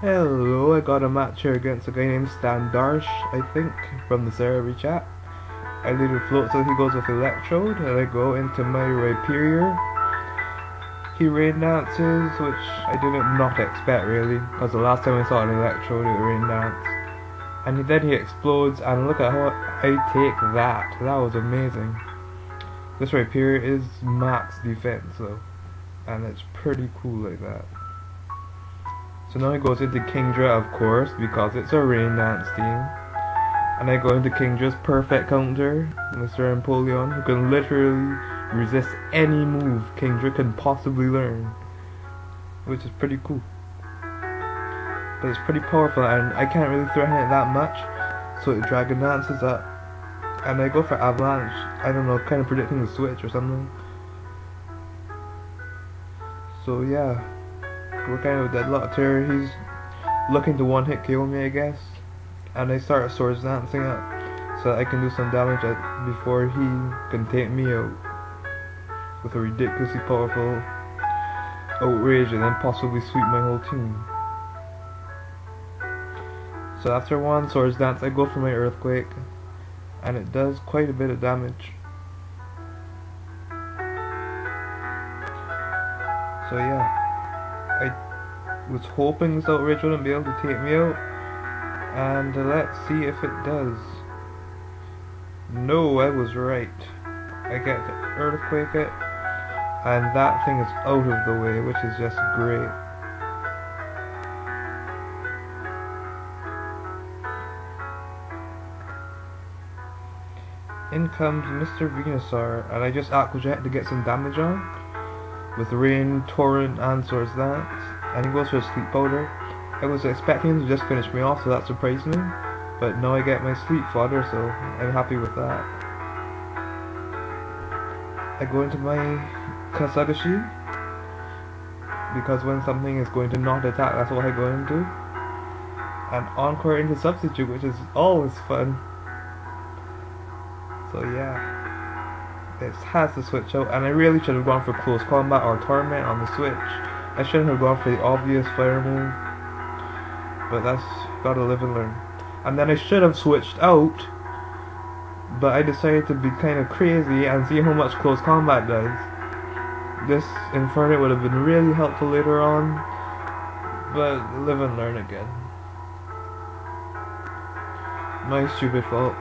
Hello, I got a match here against a guy named Standarsh, I think, from the serebii chat. I lead with float, so he goes with electrode, and I go into my Rhyperior. He rain dances, which I did not expect really, because the last time I saw an electrode it rain dance. And then he explodes, and look at how I take that. That was amazing. This Rhyperior is max defense though, and it's pretty cool like that. So now he goes into Kingdra, of course, because it's a rain dance team. And I go into Kingdra's perfect counter, Mr. Empoleon, who can literally resist any move Kingdra can possibly learn. Which is pretty cool. But it's pretty powerful, and I can't really threaten it that much. So it Dragon Dances up. And I go for Avalanche, I don't know, kind of predicting the switch or something. So yeah, we're kind of deadlocked here. He's looking to one hit KO me, I guess. And I start Swords Dancing up so that I can do some damage before he can take me out with a ridiculously powerful Outrage and then possibly sweep my whole team. So after one Swords Dance I go for my Earthquake, and it does quite a bit of damage. So yeah, I was hoping this Outrage wouldn't be able to take me out, and let's see if it does. No, I was right. I get to Earthquake it, and that thing is out of the way, which is just great. In comes Mr. Venusaur, and I just Aqua Jet to get some damage on with Rain, Torrent, and Swords Dance, and he goes for a Sleep Powder. I was expecting him to just finish me off, so that surprised me, but now I get my Sleep Fodder, so I'm happy with that. I go into my Kasagashi, because when something is going to not attack, that's what I go into. And Encore into Substitute, which is always fun. So yeah, it has to switch out, and I really should have gone for Close Combat or Torment on the Switch. I shouldn't have gone for the obvious fire move, but that's gotta live and learn. And then I should have switched out, but I decided to be kind of crazy and see how much Close Combat does. This Inferno would have been really helpful later on, but live and learn again. My stupid fault.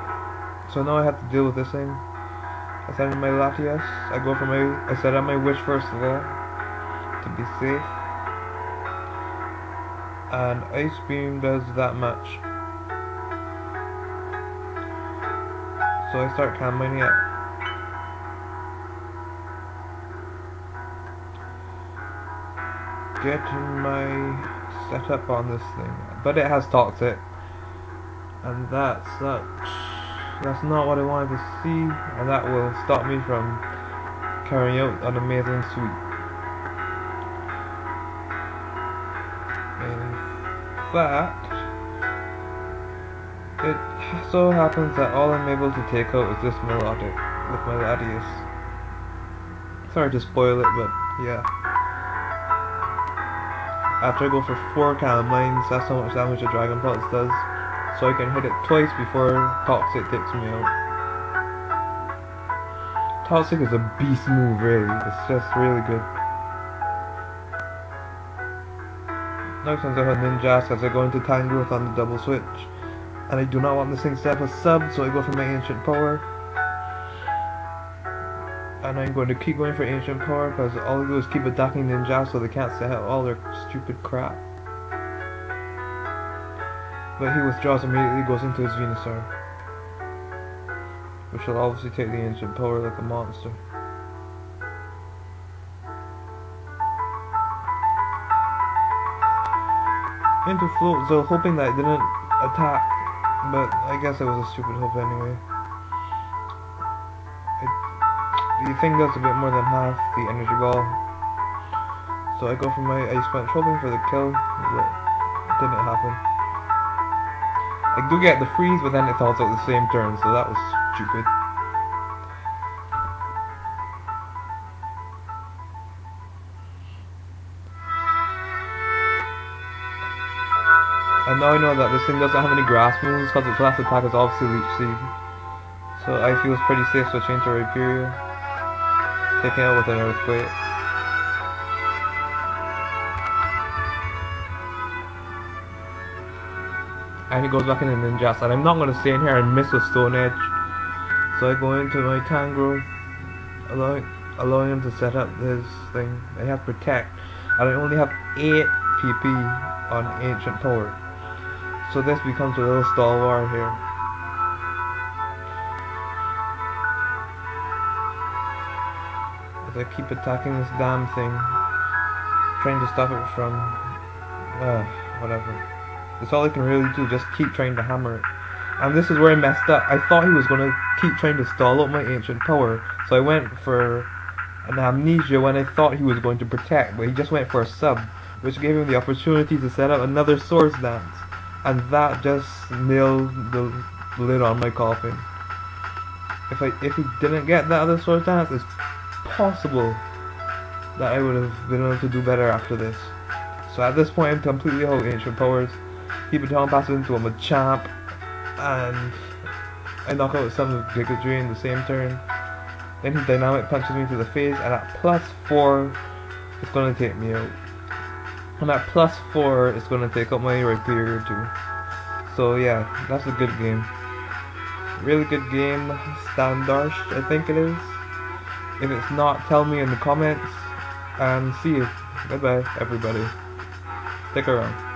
So now I have to deal with this thing. I set in my Latias. I set out my Wish first of all, to be safe. And Ice Beam does that much. So I start combining it. Getting my setup on this thing. But it has Toxic. And that sucks. That's not what I wanted to see, and that will stop me from carrying out an amazing sweep. In fact, it so happens that all I'm able to take out is this Melodic with my Latias. Sorry to spoil it, but yeah. After I go for 4 Calm Lines, that's how much damage a Dragon Pulse does. So I can hit it twice before Toxic takes me out. Toxic is a beast move, really. It's just really good. Next one's I have Ninjas as I go into Time Growth on the double switch. And I do not want this thing to have a sub, so I go for my Ancient Power. And I'm going to keep going for Ancient Power because all I do is keep attacking Ninjas so they can't set out all their stupid crap. But he withdraws immediately, goes into his Venusaur, which will obviously take the Ancient Power like a monster. Into Float, so hoping that it didn't attack, but I guess it was a stupid hope anyway. The thing does a bit more than half the energy ball, so I go for my Ice Punch hoping for the kill, but it didn't happen. I do get the freeze, but then it falls out the same turn, so that was stupid. And now I know that this thing doesn't have any grass moves because its last attack is obviously Leech Seed. So I feel it's pretty safe switching to Rhyperior, taking out with an Earthquake. And he goes back into Ninjas, and I'm not going to stay in here and miss with Stone Edge. So I go into my Tangrowth, allowing him to set up this thing. I have Protect, and I only have 8 PP on Ancient Power. So this becomes a little stalwart here. As I keep attacking this damn thing, trying to stop it from whatever. That's all I can really do, just keep trying to hammer it. And this is where I messed up. I thought he was going to keep trying to stall out my Ancient Power, so I went for an Amnesia when I thought he was going to Protect, but he just went for a sub, which gave him the opportunity to set up another Swords Dance, and that just nailed the lid on my coffin. If he didn't get that other Swords Dance, it's possible that I would have been able to do better after this. So at this point I'm completely out of Ancient Powers. He Baton passes into a Machamp, and I knock out some Giga Drain the same turn. Then he Dynamic Punches me to the face, and at +4 it's going to take me out. And at +4 it's going to take out my Rhyperior too. So yeah, that's a good game. Really good game. Standarsh, I think it is. If it's not, tell me in the comments, and see you. Bye bye everybody. Stick around.